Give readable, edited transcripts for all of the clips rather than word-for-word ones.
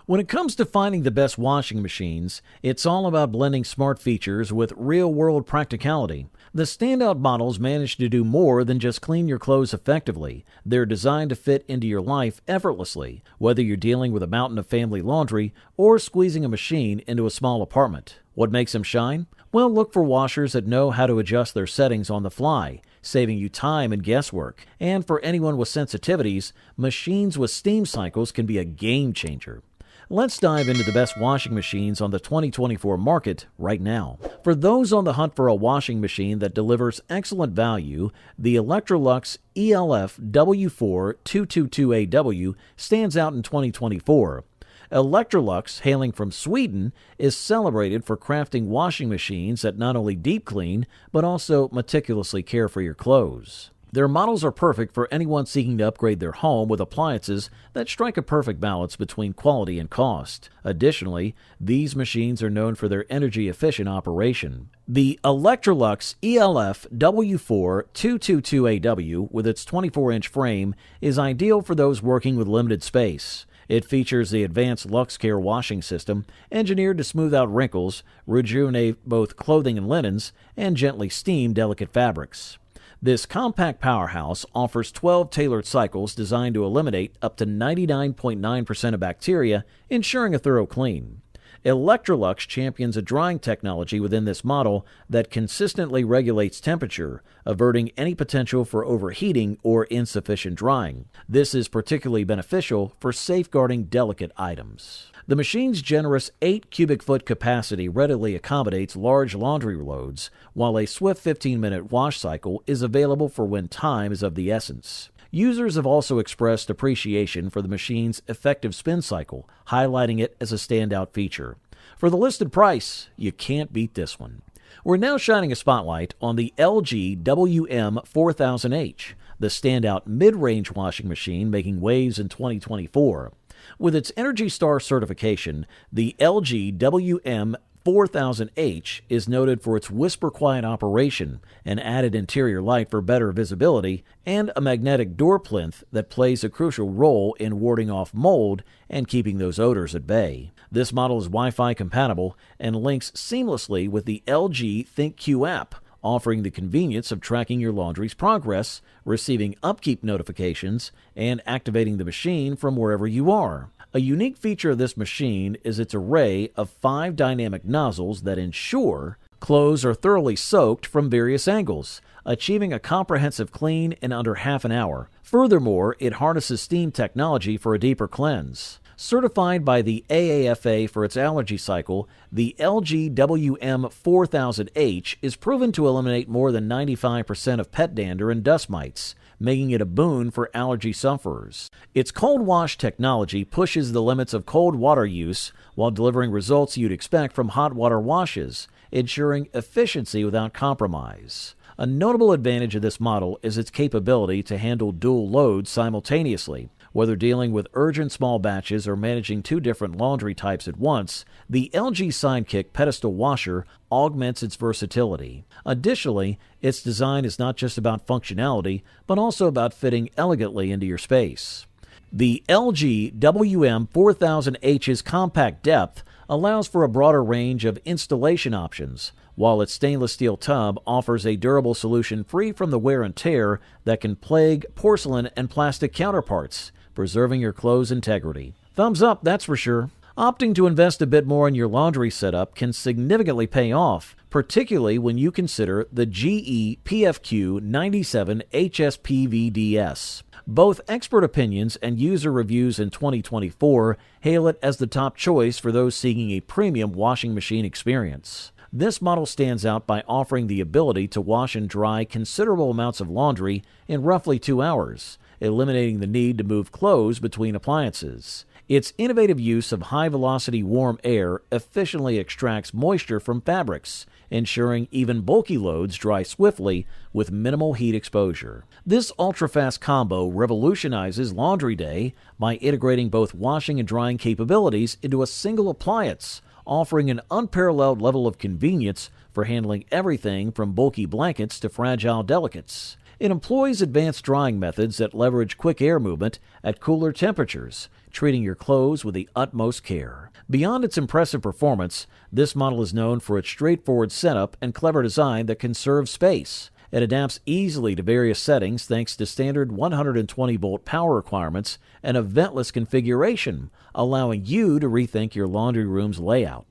When it comes to finding the best washing machines, it's all about blending smart features with real-world practicality. The standout models manage to do more than just clean your clothes effectively. They're designed to fit into your life effortlessly, whether you're dealing with a mountain of family laundry or squeezing a machine into a small apartment. What makes them shine? Well, look for washers that know how to adjust their settings on the fly, saving you time and guesswork. And for anyone with sensitivities, machines with steam cycles can be a game changer. Let's dive into the best washing machines on the 2024 market right now. For those on the hunt for a washing machine that delivers excellent value, the Electrolux ELFW4222AW stands out in 2024. Electrolux, hailing from Sweden, is celebrated for crafting washing machines that not only deep clean, but also meticulously care for your clothes. Their models are perfect for anyone seeking to upgrade their home with appliances that strike a perfect balance between quality and cost. Additionally, these machines are known for their energy-efficient operation. The Electrolux ELFW4222AW, with its 24-inch frame, is ideal for those working with limited space. It features the advanced LuxCare washing system, engineered to smooth out wrinkles, rejuvenate both clothing and linens, and gently steam delicate fabrics. This compact powerhouse offers 12 tailored cycles designed to eliminate up to 99.9% of bacteria, ensuring a thorough clean. Electrolux champions a drying technology within this model that consistently regulates temperature, averting any potential for overheating or insufficient drying. This is particularly beneficial for safeguarding delicate items. The machine's generous 8 cubic foot capacity readily accommodates large laundry loads, while a swift 15-minute wash cycle is available for when time is of the essence. Users have also expressed appreciation for the machine's effective spin cycle, highlighting it as a standout feature. For the listed price, you can't beat this one. We're now shining a spotlight on the LG WM4000H, the standout mid-range washing machine making waves in 2024. With its Energy Star certification, the LG WM4000H is noted for its whisper-quiet operation, an added interior light for better visibility, and a magnetic door plinth that plays a crucial role in warding off mold and keeping those odors at bay. This model is Wi-Fi compatible and links seamlessly with the LG ThinkQ app, offering the convenience of tracking your laundry's progress, receiving upkeep notifications, and activating the machine from wherever you are. A unique feature of this machine is its array of 5 dynamic nozzles that ensure clothes are thoroughly soaked from various angles, achieving a comprehensive clean in under half an hour. Furthermore, it harnesses steam technology for a deeper cleanse. Certified by the AAFA for its allergy cycle, the LG WM4000H is proven to eliminate more than 95% of pet dander and dust mites, making it a boon for allergy sufferers. Its cold wash technology pushes the limits of cold water use while delivering results you'd expect from hot water washes, ensuring efficiency without compromise. A notable advantage of this model is its capability to handle dual loads simultaneously. Whether dealing with urgent small batches or managing 2 different laundry types at once, the LG Sidekick pedestal washer augments its versatility. Additionally, its design is not just about functionality, but also about fitting elegantly into your space. The LG WM4000H's compact depth allows for a broader range of installation options, while its stainless steel tub offers a durable solution free from the wear and tear that can plague porcelain and plastic counterparts, preserving your clothes' integrity. Thumbs up, that's for sure. Opting to invest a bit more in your laundry setup can significantly pay off, particularly when you consider the GE PFQ97HSPVDS. Both expert opinions and user reviews in 2024 hail it as the top choice for those seeking a premium washing machine experience. This model stands out by offering the ability to wash and dry considerable amounts of laundry in roughly 2 hours, eliminating the need to move clothes between appliances. Its innovative use of high-velocity warm air efficiently extracts moisture from fabrics, ensuring even bulky loads dry swiftly with minimal heat exposure. This ultra-fast combo revolutionizes laundry day by integrating both washing and drying capabilities into a single appliance, offering an unparalleled level of convenience for handling everything from bulky blankets to fragile delicates. It employs advanced drying methods that leverage quick air movement at cooler temperatures, treating your clothes with the utmost care. Beyond its impressive performance, this model is known for its straightforward setup and clever design that conserves space. It adapts easily to various settings thanks to standard 120-volt power requirements and a ventless configuration, allowing you to rethink your laundry room's layout.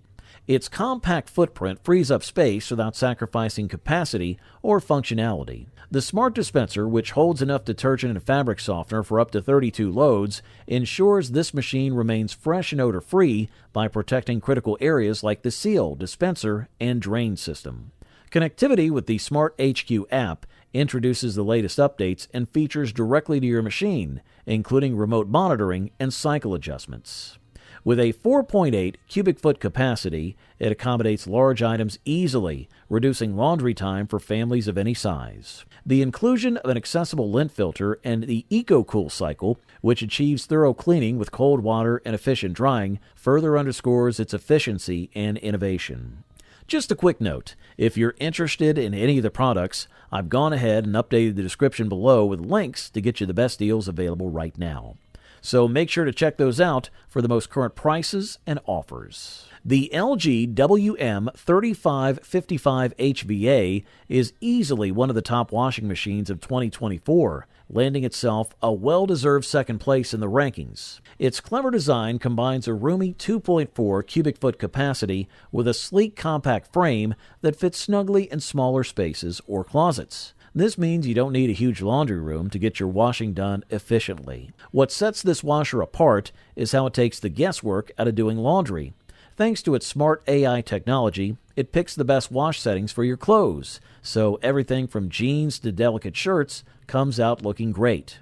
Its compact footprint frees up space without sacrificing capacity or functionality. The smart dispenser, which holds enough detergent and fabric softener for up to 32 loads, ensures this machine remains fresh and odor-free by protecting critical areas like the seal, dispenser, and drain system. Connectivity with the Smart HQ app introduces the latest updates and features directly to your machine, including remote monitoring and cycle adjustments. With a 4.8 cubic foot capacity, it accommodates large items easily, reducing laundry time for families of any size. The inclusion of an accessible lint filter and the EcoCool cycle, which achieves thorough cleaning with cold water and efficient drying, further underscores its efficiency and innovation. Just a quick note, if you're interested in any of the products, I've gone ahead and updated the description below with links to get you the best deals available right now. So make sure to check those out for the most current prices and offers. The LG WM3555HVA is easily one of the top washing machines of 2024, landing itself a well-deserved second place in the rankings. Its clever design combines a roomy 2.4 cubic foot capacity with a sleek compact frame that fits snugly in smaller spaces or closets. This means you don't need a huge laundry room to get your washing done efficiently. What sets this washer apart is how it takes the guesswork out of doing laundry. Thanks to its smart AI technology, it picks the best wash settings for your clothes, so everything from jeans to delicate shirts comes out looking great.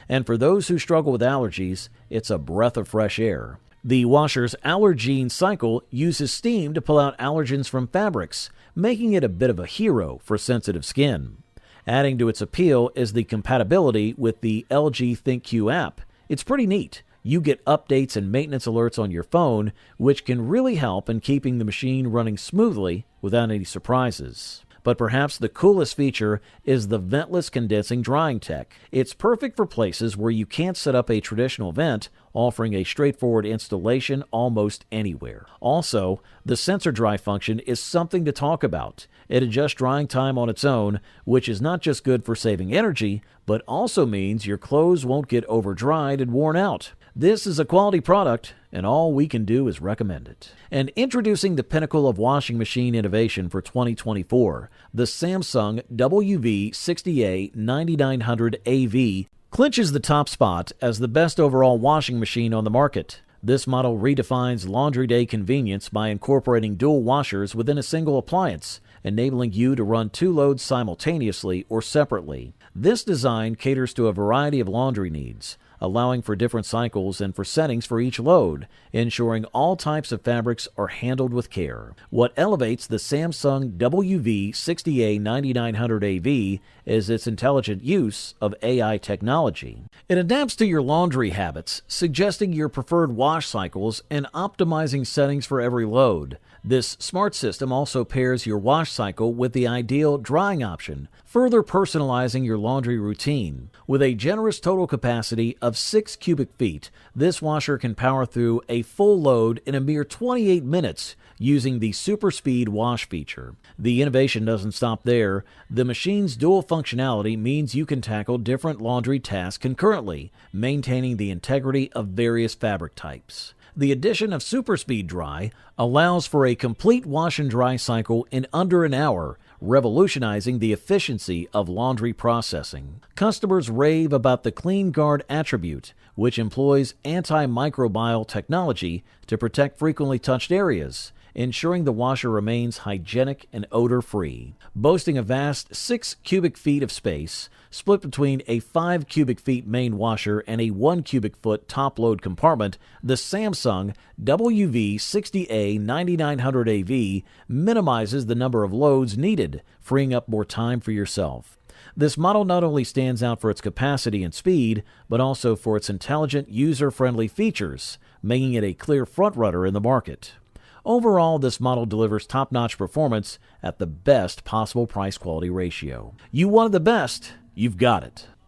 And for those who struggle with allergies, it's a breath of fresh air. The washer's allergen cycle uses steam to pull out allergens from fabrics, making it a bit of a hero for sensitive skin. Adding to its appeal is the compatibility with the LG ThinkQ app. It's pretty neat. You get updates and maintenance alerts on your phone, which can really help in keeping the machine running smoothly without any surprises. But perhaps the coolest feature is the ventless condensing drying tech. It's perfect for places where you can't set up a traditional vent, offering a straightforward installation almost anywhere. Also, the sensor dry function is something to talk about. It adjusts drying time on its own, which is not just good for saving energy, but also means your clothes won't get over-dried and worn out. This is a quality product, and all we can do is recommend it. And introducing the pinnacle of washing machine innovation for 2024, the Samsung WV60A9900AV clinches the top spot as the best overall washing machine on the market. This model redefines laundry day convenience by incorporating dual washers within a single appliance, enabling you to run 2 loads simultaneously or separately. This design caters to a variety of laundry needs, allowing for different cycles and for settings for each load, ensuring all types of fabrics are handled with care. What elevates the Samsung WV60A9900AV is its intelligent use of AI technology. It adapts to your laundry habits, suggesting your preferred wash cycles and optimizing settings for every load. This smart system also pairs your wash cycle with the ideal drying option, further personalizing your laundry routine. With a generous total capacity of 6 cubic feet, this washer can power through a full load in a mere 28 minutes using the Super Speed Wash feature. The innovation doesn't stop there. The machine's dual functionality means you can tackle different laundry tasks concurrently, maintaining the integrity of various fabric types. The addition of Super Speed Dry allows for a complete wash and dry cycle in under an hour, revolutionizing the efficiency of laundry processing. Customers rave about the Clean Guard attribute, which employs antimicrobial technology to protect frequently touched areas, ensuring the washer remains hygienic and odor-free. Boasting a vast 6 cubic feet of space, split between a 5 cubic feet main washer and a 1 cubic foot top-load compartment, the Samsung WV60A9900AV minimizes the number of loads needed, freeing up more time for yourself. This model not only stands out for its capacity and speed, but also for its intelligent, user-friendly features, making it a clear frontrunner in the market. Overall, this model delivers top-notch performance at the best possible price-quality ratio. You wanted the best, you've got it.